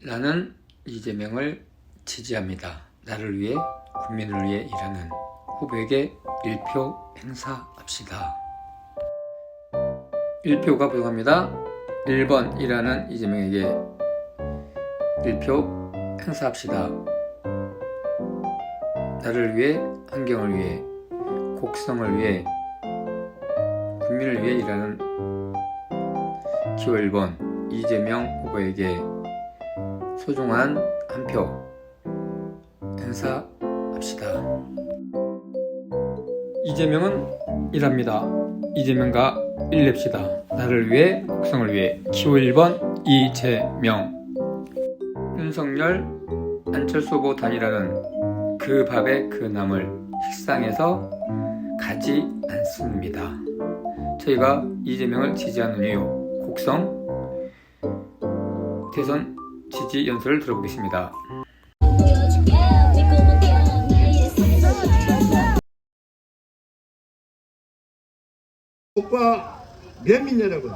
나는 이재명을 지지합니다. 나를 위해 국민을 위해 일하는 후보에게 1표 행사합시다. 1표가 부족합니다. 1번 일하는 이재명에게 1표 행사합시다. 나를 위해, 환경을 위해, 곡성을 위해, 국민을 위해 일하는 기호 1번 이재명 후보에게 소중한 한 표 행사합시다. 이재명은 일합니다. 이재명과 일냅시다. 나를 위해, 곡성을 위해. 기호 1번 이재명. 윤석열, 안철수 후보 단일화는 그 밥에 그 나물 식상에서 가지 않습니다. 저희가 이재명을 지지하는 이유, 곡성 대선 지지 연설을 들어보겠습니다. 국가 면민 여러분,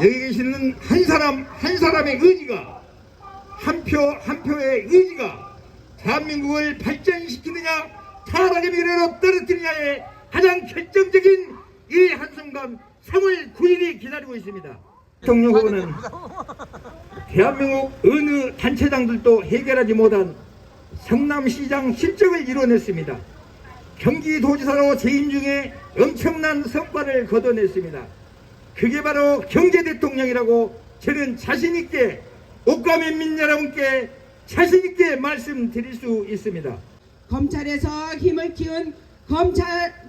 여기 계시는 한 사람의 의지가, 한 표의 의지가 대한민국을 발전시키느냐 타락의 미래로 떨어뜨리냐의 가장 결정적인 이 한순간 3월 9일이 기다리고 있습니다. 대통령 후보는 대한민국 어느 단체장들도 해결하지 못한 성남시장 실적을 이뤄냈습니다. 경기도지사로 재임 중에 엄청난 성과를 거둬냈습니다. 그게 바로 경제대통령이라고 저는 자신있게 옥가면민 여러분께 자신있게 말씀드릴 수 있습니다. 검찰에서 힘을 키운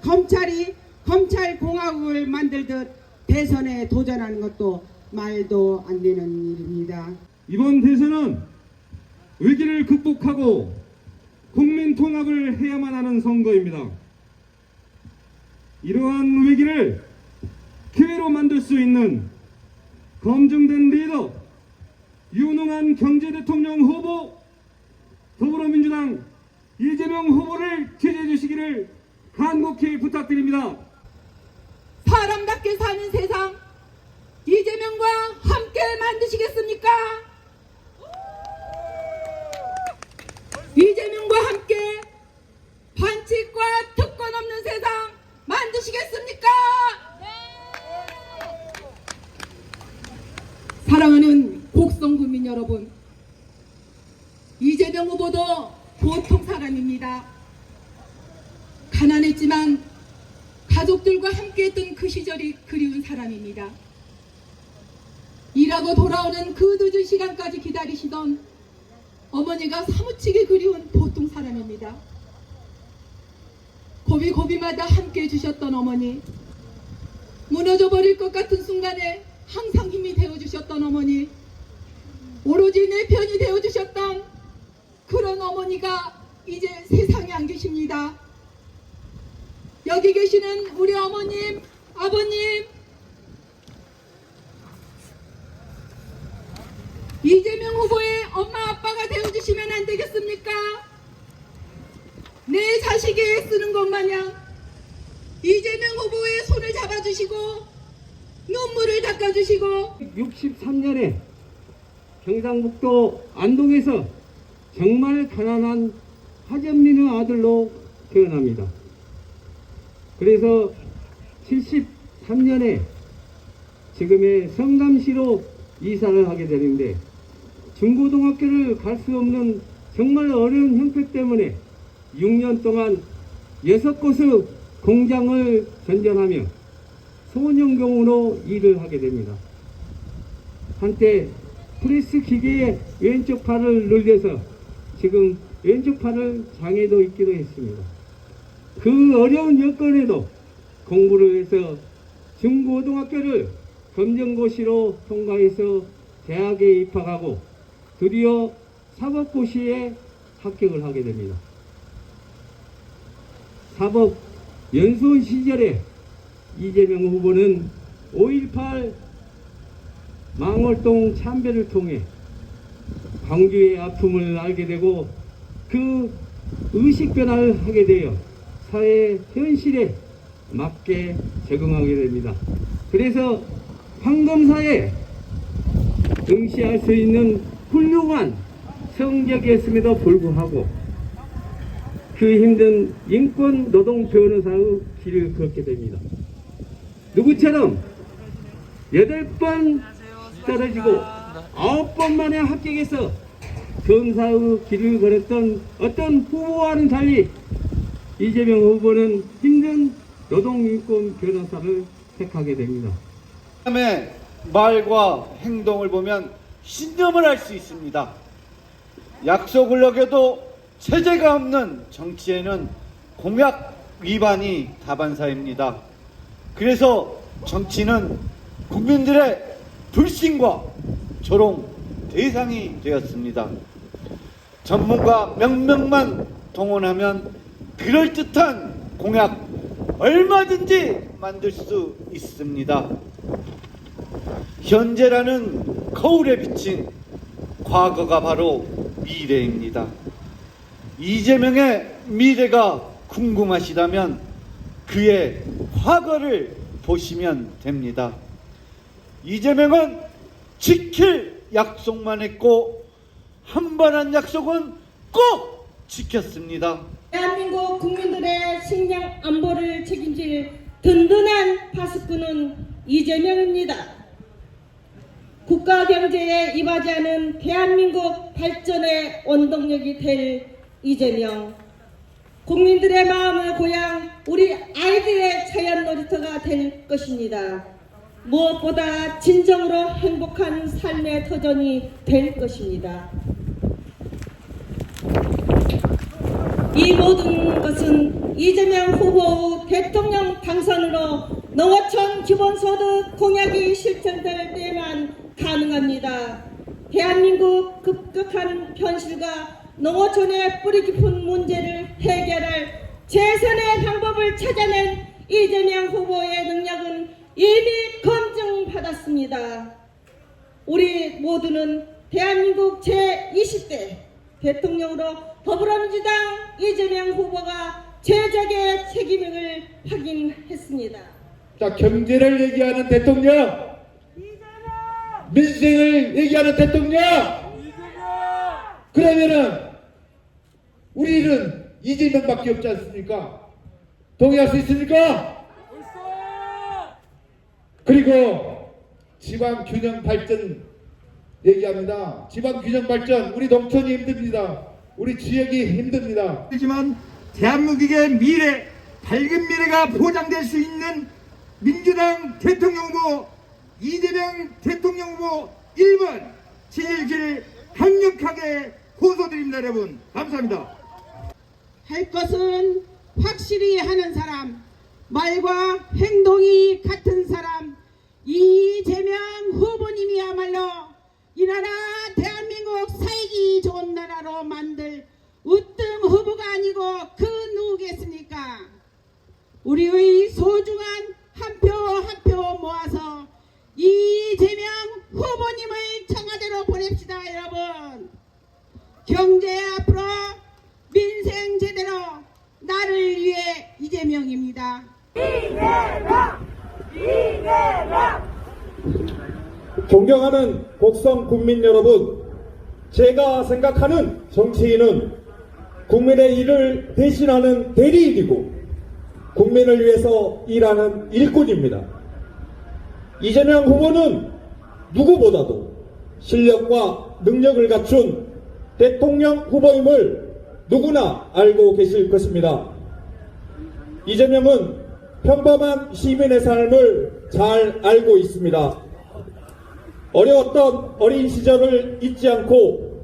검찰이 검찰공화국을 만들듯 대선에 도전하는 것도 말도 안 되는 일입니다. 이번 대선은 위기를 극복하고 국민 통합을 해야만 하는 선거입니다. 이러한 위기를 기회로 만들 수 있는 검증된 리더, 유능한 경제대통령 후보, 더불어민주당 이재명 후보를 지지해 주시기를 간곡히 부탁드립니다. 사람답게 사는 세상, 이재명과 함께 만드시겠습니까? 이재명과 함께 반칙과 특권 없는 세상 만드시겠습니까? 사랑하는 곡성 국민 여러분, 이재명 후보도 보통 사람입니다. 가난했지만 가족들과 함께했던 그 시절이 그리운 사람입니다. 일하고 돌아오는 그 늦은 시간까지 기다리시던 어머니가 사무치게 그리운 보통 사람입니다. 고비고비마다 함께 해주셨던 어머니, 무너져 버릴 것 같은 순간에 항상 힘이 되어주셨던 어머니, 오로지 내 편이 되어주셨던 그런 어머니가 이제 세상에 안 계십니다. 여기 계시는 우리 어머님, 아버님, 이재명 후보의 엄마 아빠가 되어주시면 안 되겠습니까? 내 자식이 쓰는 것 마냥 이재명 후보의 손을 잡아주시고 눈물을 닦아주시고 63년에 경상북도 안동에서 정말 가난한 하전민의 아들로 태어납니다. 그래서 73년에 지금의 성남시로 이사를 하게 되는데, 중고등학교를 갈 수 없는 정말 어려운 형편 때문에 6년 동안 6곳의 공장을 전전하며 소년공으로 일을 하게 됩니다. 한때 프레스 기계의 왼쪽 팔을 늘려서 지금 왼쪽 팔을 장애도 있기도 했습니다. 그 어려운 여건에도 공부를 해서 중고등학교를 검정고시로 통과해서 대학에 입학하고 드디어 사법고시에 합격을 하게 됩니다. 사법 연수원 시절에 이재명 후보는 5.18 망월동 참배를 통해 광주의 아픔을 알게 되고 그 의식 변화를 하게 되어 사회 현실에 맞게 적응하게 됩니다. 그래서 황금사에 응시할 수 있는 훌륭한 성적이었음에도 불구하고 그 힘든 인권 노동 변호사의 길을 걷게 됩니다. 누구처럼 8번 떨어지고 9번 만에 합격해서 검사의 길을 걸었던 어떤 후보와는 달리 이재명 후보는 힘든 노동인권 변호사를 택하게 됩니다. 다음에 말과 행동을 보면 신념을 알 수 있습니다. 약속을 어겨도 체제가 없는 정치에는 공약 위반이 다반사입니다. 그래서 정치는 국민들의 불신과 조롱 대상이 되었습니다. 전문가 몇 명만 동원하면 그럴듯한 공약 얼마든지 만들 수 있습니다. 현재라는 거울에 비친 과거가 바로 미래입니다. 이재명의 미래가 궁금하시다면 그의 과거를 보시면 됩니다. 이재명은 지킬 약속만 했고 한 번 한 약속은 꼭 지켰습니다. 대한민국 국민들의 식량 안보를 책임질 든든한 파수꾼은 이재명입니다. 국가 경제에 임하지 않은 대한민국 발전의 원동력이 될 이재명. 국민들의 마음을 고향 우리 아이들의 자연 놀이터가 될 것입니다. 무엇보다 진정으로 행복한 삶의 터전이 될 것입니다. 이 모든 것은 이재명 후보의 대통령 당선으로 농어촌 기본소득 공약이 실천될 때만 가능합니다. 대한민국 급격한 현실과 농어촌의 뿌리 깊은 문제를 해결할 최선의 방법을 찾아낸 이재명 후보의 능력은 이미 검증받았습니다. 우리 모두는 대한민국 제20대 대통령으로 더불어민주당 이재명 후보가 제적의 책임을 확인했습니다. 자, 경제를 얘기하는 대통령, 민생을 얘기하는 대통령. 그러면은 우리는 이재명밖에 없지 않습니까? 동의할 수 있습니까? 그리고 지방 균형 발전 얘기합니다. 지방 균형 발전, 우리 농촌이 힘듭니다. 우리 지역이 힘듭니다. 하지만 대한민국의 미래, 밝은 미래가 보장될 수 있는 민주당 대통령 후보 이재명 대통령 후보 1번 지지를 강력하게 호소드립니다. 여러분 감사합니다. 할 것은 확실히 하는 사람, 말과 행동이 같은 사람, 이재명 후보님이야말로 이 나라 대한민국 살기 좋은 나라로 만들 으뜸 후보가 아니고 그 누구겠습니까? 우리의 소중한 한 표 한 표 모아서 이재명 후보님을 청와대로 보냅시다. 여러분, 경제 앞으로, 민생 제대로, 나를 위해 이재명입니다. 존경하는 곡성 국민 여러분, 제가 생각하는 정치인은 국민의 일을 대신하는 대리인이고 국민을 위해서 일하는 일꾼입니다. 이재명 후보는 누구보다도 실력과 능력을 갖춘 대통령 후보임을 누구나 알고 계실 것입니다. 이재명은 평범한 시민의 삶을 잘 알고 있습니다. 어려웠던 어린 시절을 잊지 않고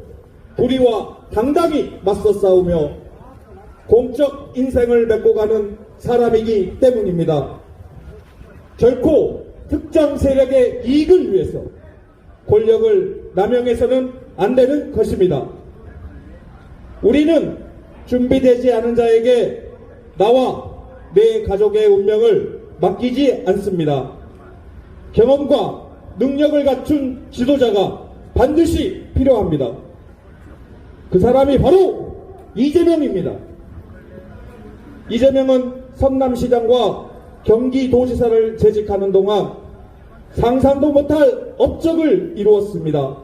불의와 당당히 맞서 싸우며 공적 인생을 맺고 가는 사람이기 때문입니다. 결코 특정 세력의 이익을 위해서 권력을 남용해서는 안 되는 것입니다. 우리는 준비되지 않은 자에게 나와 내 가족의 운명을 맡기지 않습니다. 경험과 능력을 갖춘 지도자가 반드시 필요합니다. 그 사람이 바로 이재명입니다. 이재명은 성남시장과 경기도지사를 재직하는 동안 상상도 못할 업적을 이루었습니다.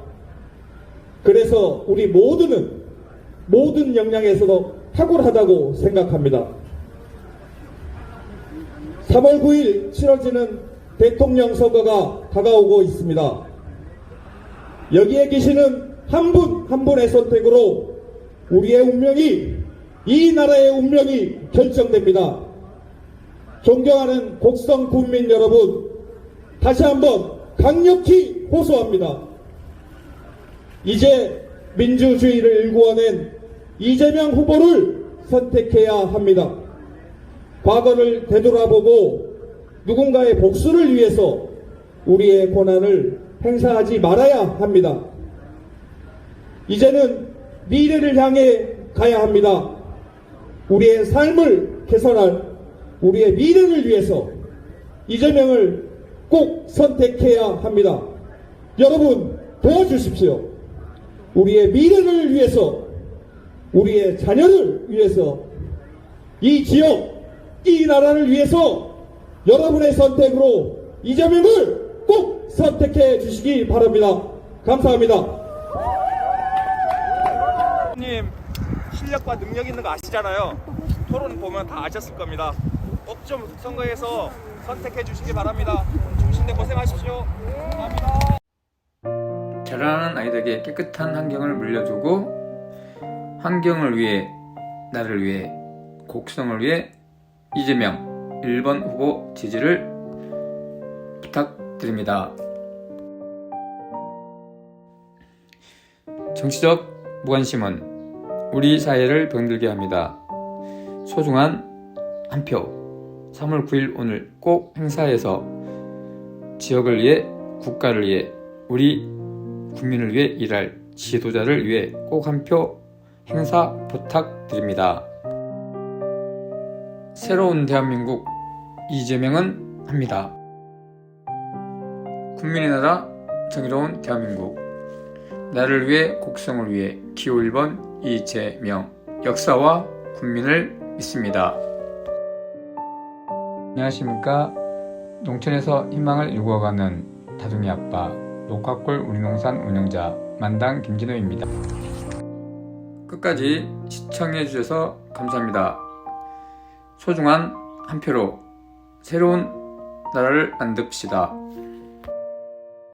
그래서 우리 모든 역량에서도 탁월하다고 생각합니다. 3월 9일 치러지는 대통령 선거가 다가오고 있습니다. 여기에 계시는 한 분 한 분의 선택으로 우리의 운명이, 이 나라의 운명이 결정됩니다. 존경하는 곡성 국민 여러분, 다시 한번 강력히 호소합니다. 이제 민주주의를 일구어낸 이재명 후보를 선택해야 합니다. 과거를 되돌아보고 누군가의 복수를 위해서 우리의 권한을 행사하지 말아야 합니다. 이제는 미래를 향해 가야 합니다. 우리의 삶을 개선할 우리의 미래를 위해서 이재명을 꼭 선택해야 합니다. 여러분 도와주십시오. 우리의 미래를 위해서, 우리의 자녀를 위해서, 이 지역, 이 나라를 위해서 여러분의 선택으로 이재명을 꼭 선택해 주시기 바랍니다. 감사합니다. 님 실력과 능력 있는 거 아시잖아요. 토론 보면 다 아셨을 겁니다. 꼭 좀 선거에서 선택해 주시기 바랍니다. 중심대 고생하십시오. 감사합니다. 자라나는 아이들에게 깨끗한 환경을 물려주고 환경을 위해, 나를 위해, 곡성을 위해 이재명 1번 후보 지지를 부탁드립니다. 정치적 무관심은 우리 사회를 병들게 합니다. 소중한 한 표 3월 9일 오늘 꼭 행사해서 지역을 위해, 국가를 위해, 우리 국민을 위해 일할 지도자를 위해 꼭 한 표 행사 부탁드립니다. 새로운 대한민국 이재명은 합니다. 국민의 나라 정의로운 대한민국, 나를 위해 곡성을 위해 기호 1번 이재명, 역사와 국민을 믿습니다. 안녕하십니까. 농촌에서 희망을 일구어가는 다둥이 아빠, 녹화골 우리농산 운영자 만당 김진호입니다. 끝까지 시청해주셔서 감사합니다. 소중한 한 표로 새로운 나라를 만듭시다.